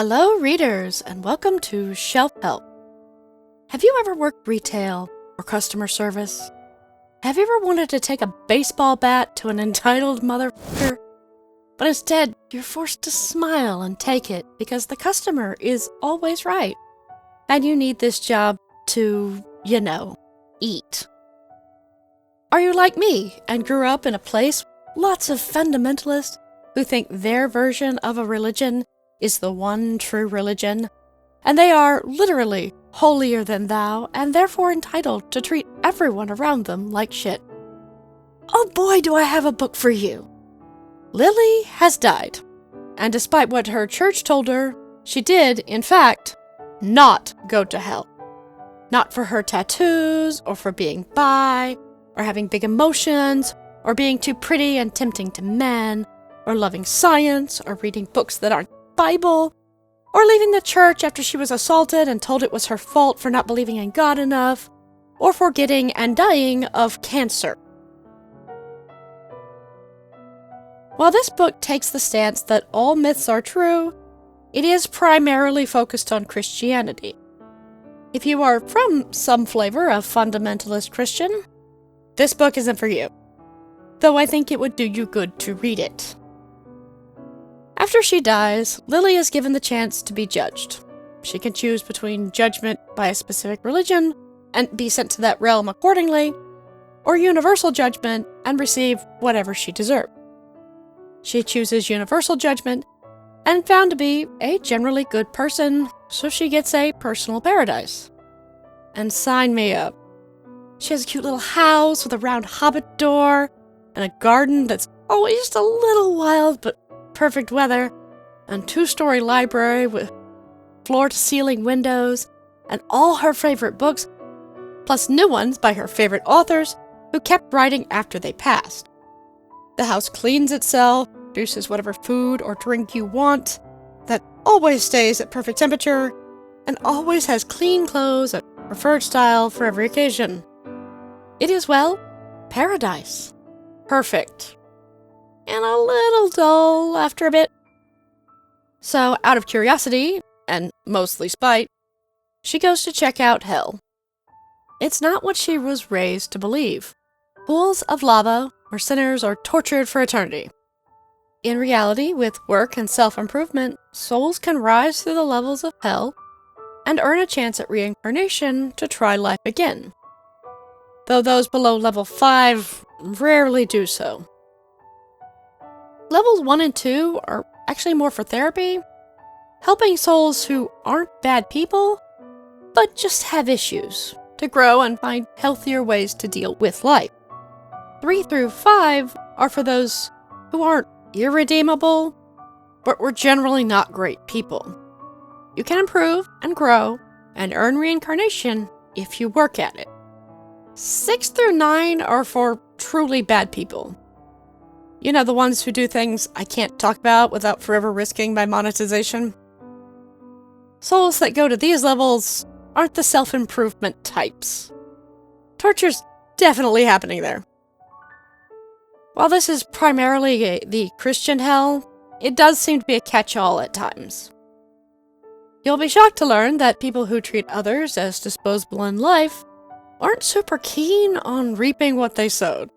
Hello, readers, and welcome to Shelf Help. Have you ever worked retail or customer service? Have you ever wanted to take a baseball bat to an entitled motherfucker? But instead, you're forced to smile and take it because the customer is always right. And you need this job to, eat. Are you like me and grew up in a place with lots of fundamentalists who think their version of a religion is the one true religion, and they are literally holier than thou and therefore entitled to treat everyone around them like shit? Oh boy, do I have a book for you! Lily has died, and despite what her church told her, she did, in fact, not go to hell. Not for her tattoos, or for being bi, or having big emotions, or being too pretty and tempting to men, or loving science, or reading books that aren't Bible, or leaving the church after she was assaulted and told it was her fault for not believing in God enough, or for getting and dying of cancer. While this book takes the stance that all myths are true, it is primarily focused on Christianity. If you are from some flavor of fundamentalist Christian, this book isn't for you, though I think it would do you good to read it. After she dies, Lily is given the chance to be judged. She can choose between judgment by a specific religion and be sent to that realm accordingly, or universal judgment and receive whatever she deserved. She chooses universal judgment and found to be a generally good person, so she gets a personal paradise. And sign me up. She has a cute little house with a round hobbit door and a garden that's always just a little wild but perfect weather, and 2-story library with floor-to-ceiling windows, and all her favorite books, plus new ones by her favorite authors who kept writing after they passed. The house cleans itself, produces whatever food or drink you want, that always stays at perfect temperature, and always has clean clothes at preferred style for every occasion. It is, well, paradise. Perfect. And a little dull after a bit. So, out of curiosity, and mostly spite, she goes to check out hell. It's not what she was raised to believe. Pools of lava where sinners are tortured for eternity. In reality, with work and self-improvement, souls can rise through the levels of hell and earn a chance at reincarnation to try life again. Though those below level 5 rarely do so. Levels 1 and 2 are actually more for therapy, helping souls who aren't bad people, but just have issues, to grow and find healthier ways to deal with life. 3 through 5 are for those who aren't irredeemable, but were generally not great people. You can improve and grow and earn reincarnation if you work at it. 6 through 9 are for truly bad people. You know, the ones who do things I can't talk about without forever risking my monetization? Souls that go to these levels aren't the self-improvement types. Torture's definitely happening there. While this is primarily the Christian hell, it does seem to be a catch-all at times. You'll be shocked to learn that people who treat others as disposable in life aren't super keen on reaping what they sowed.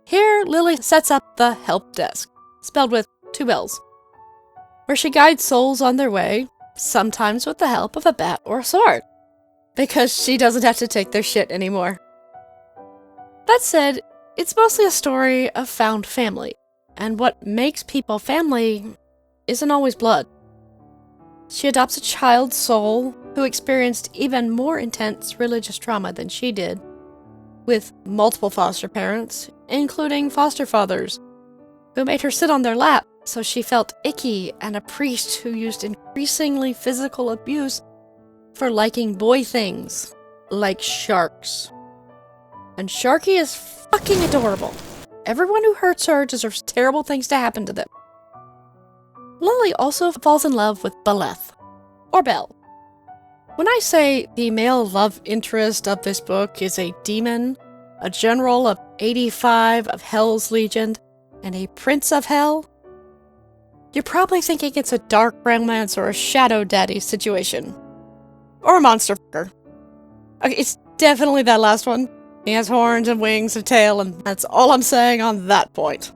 Here, Lily sets up the help desk, spelled with 2 L's, where she guides souls on their way, sometimes with the help of a bat or a sword, because she doesn't have to take their shit anymore. That said, it's mostly a story of found family, and what makes people family isn't always blood. She adopts a child soul who experienced even more intense religious trauma than she did, with multiple foster parents, including foster fathers, who made her sit on their lap so she felt icky, and a priest who used increasingly physical abuse for liking boy things, like sharks. And Sharky is fucking adorable. Everyone who hurts her deserves terrible things to happen to them. Lily also falls in love with Belle, or Belle. When I say the male love interest of this book is a demon, a general of 85 of Hell's Legion, and a prince of hell, you're probably thinking it's a dark romance or a shadow daddy situation. Or a monster fucker. Okay, it's definitely that last one. He has horns and wings and tail, and that's all I'm saying on that point.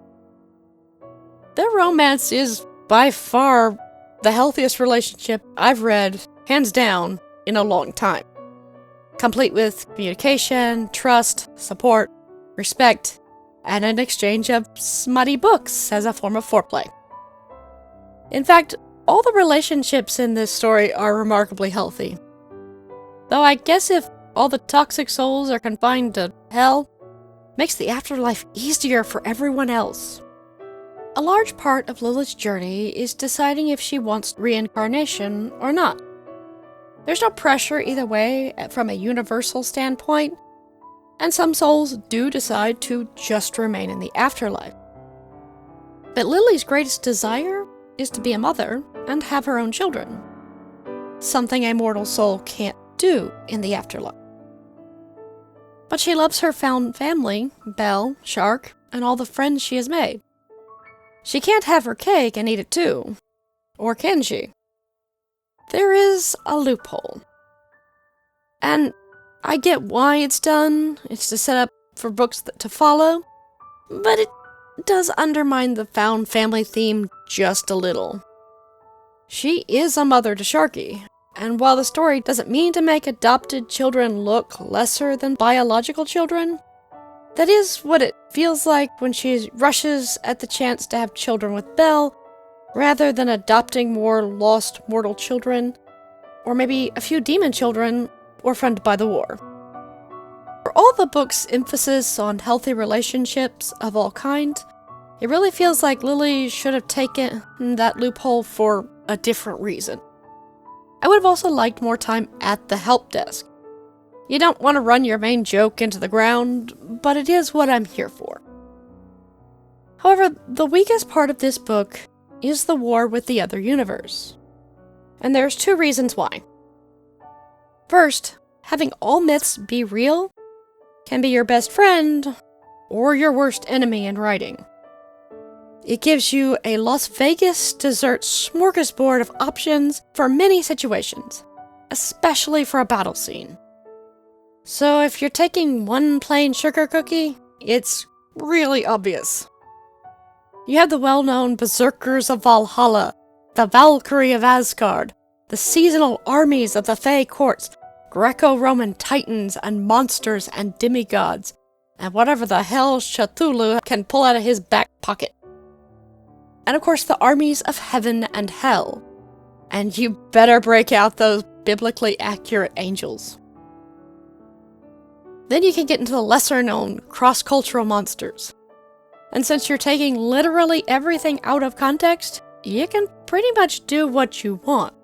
Their romance is by far the healthiest relationship I've read, hands down, in a long time. Complete with communication, trust, support, respect, and an exchange of smutty books as a form of foreplay. In fact, all the relationships in this story are remarkably healthy. Though I guess if all the toxic souls are confined to hell, makes the afterlife easier for everyone else. A large part of Lilith's journey is deciding if she wants reincarnation or not. There's no pressure either way from a universal standpoint, and some souls do decide to just remain in the afterlife. But Lily's greatest desire is to be a mother and have her own children, something a mortal soul can't do in the afterlife. But she loves her found family, Belle, Shark, and all the friends she has made. She can't have her cake and eat it too. Or can she? There is a loophole. And I get why it's done. It's to set up for books to follow. But it does undermine the found family theme just a little. She is a mother to Sharky, and while the story doesn't mean to make adopted children look lesser than biological children, that is what it feels like when she rushes at the chance to have children with Belle, rather than adopting more lost mortal children, or maybe a few demon children orphaned by the war. For all the book's emphasis on healthy relationships of all kinds, it really feels like Lily should have taken that loophole for a different reason. I would have also liked more time at the help desk. You don't want to run your main joke into the ground, but it is what I'm here for. However, the weakest part of this book is the war with the other universe. And there's two reasons why. First, having all myths be real can be your best friend or your worst enemy in writing. It gives you a Las Vegas dessert smorgasbord of options for many situations, especially for a battle scene. So if you're taking one plain sugar cookie, it's really obvious. You have the well-known Berserkers of Valhalla, the Valkyrie of Asgard, the seasonal armies of the Fey courts, Greco-Roman titans and monsters and demigods, and whatever the hell Cthulhu can pull out of his back pocket. And of course the armies of heaven and hell. And you better break out those biblically accurate angels. Then you can get into the lesser-known cross-cultural monsters. And since you're taking literally everything out of context, you can pretty much do what you want.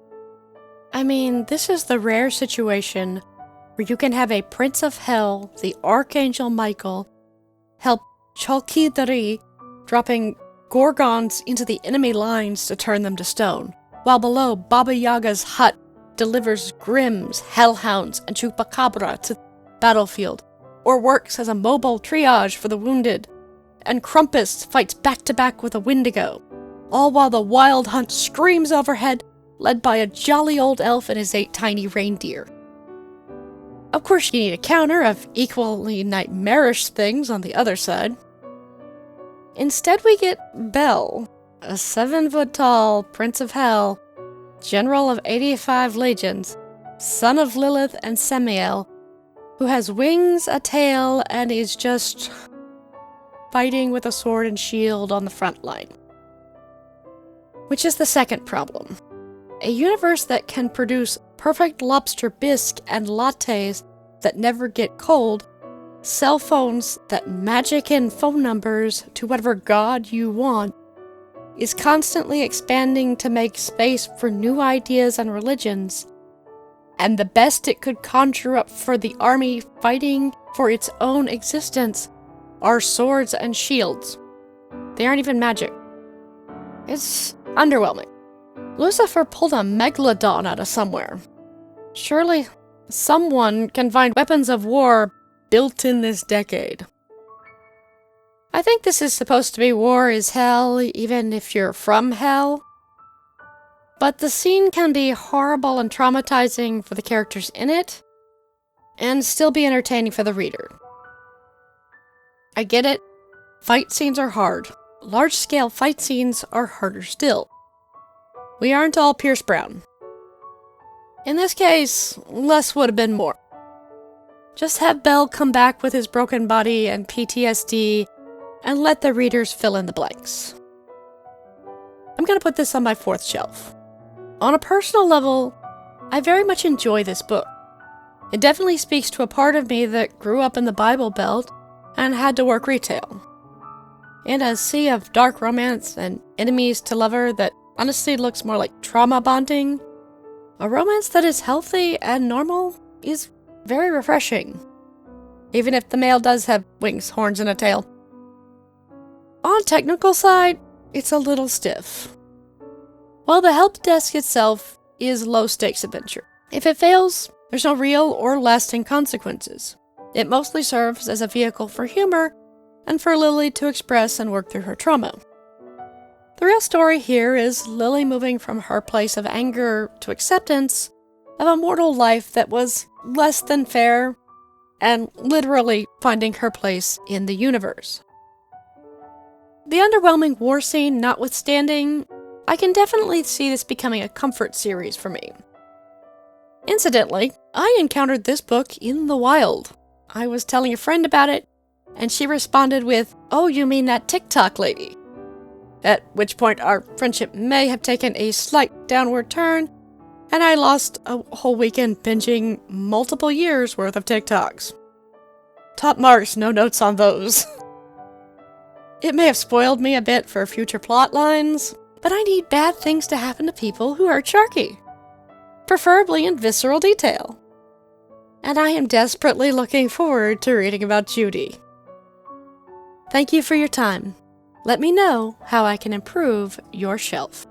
I mean, this is the rare situation where you can have a Prince of Hell, the Archangel Michael, help Chalkidari dropping gorgons into the enemy lines to turn them to stone, while below Baba Yaga's hut delivers Grims, Hellhounds, and Chupacabra to the battlefield, or works as a mobile triage for the wounded, and Krampus fights back-to-back with a Wendigo, all while the Wild Hunt screams overhead, led by a jolly old elf and his 8 tiny reindeer. Of course, you need a counter of equally nightmarish things on the other side. Instead, we get Belle, a 7-foot-tall Prince of Hell, General of 85 legions, son of Lilith and Semiel, who has wings, a tail, and is just fighting with a sword and shield on the front line. Which is the second problem. A universe that can produce perfect lobster bisque and lattes that never get cold, cell phones that magic in phone numbers to whatever god you want, is constantly expanding to make space for new ideas and religions, and the best it could conjure up for the army fighting for its own existence are swords and shields. They aren't even magic. It's underwhelming. Lucifer pulled a megalodon out of somewhere. Surely someone can find weapons of war built in this decade. I think this is supposed to be war is hell, even if you're from hell. But the scene can be horrible and traumatizing for the characters in it, and still be entertaining for the reader. I get it. Fight scenes are hard. Large-scale fight scenes are harder still. We aren't all Pierce Brown. In this case, less would have been more. Just have Belle come back with his broken body and PTSD, and let the readers fill in the blanks. I'm going to put this on my 4th shelf. On a personal level, I very much enjoy this book. It definitely speaks to a part of me that grew up in the Bible Belt and had to work retail. In a sea of dark romance and enemies to lover that honestly looks more like trauma bonding, a romance that is healthy and normal is very refreshing, even if the male does have wings, horns, and a tail. On technical side, it's a little stiff. While the help desk itself is low-stakes adventure. If it fails, there's no real or lasting consequences. It mostly serves as a vehicle for humor and for Lily to express and work through her trauma. The real story here is Lily moving from her place of anger to acceptance of a mortal life that was less than fair and literally finding her place in the universe. The underwhelming war scene notwithstanding, I can definitely see this becoming a comfort series for me. Incidentally, I encountered this book in the wild. I was telling a friend about it, and she responded with, "Oh, you mean that TikTok lady?" At which point our friendship may have taken a slight downward turn, and I lost a whole weekend binging multiple years worth of TikToks. Top marks, no notes on those. It may have spoiled me a bit for future plot lines, but I need bad things to happen to people who hurt Sharky, preferably in visceral detail. And I am desperately looking forward to reading about Judy. Thank you for your time. Let me know how I can improve your shelf.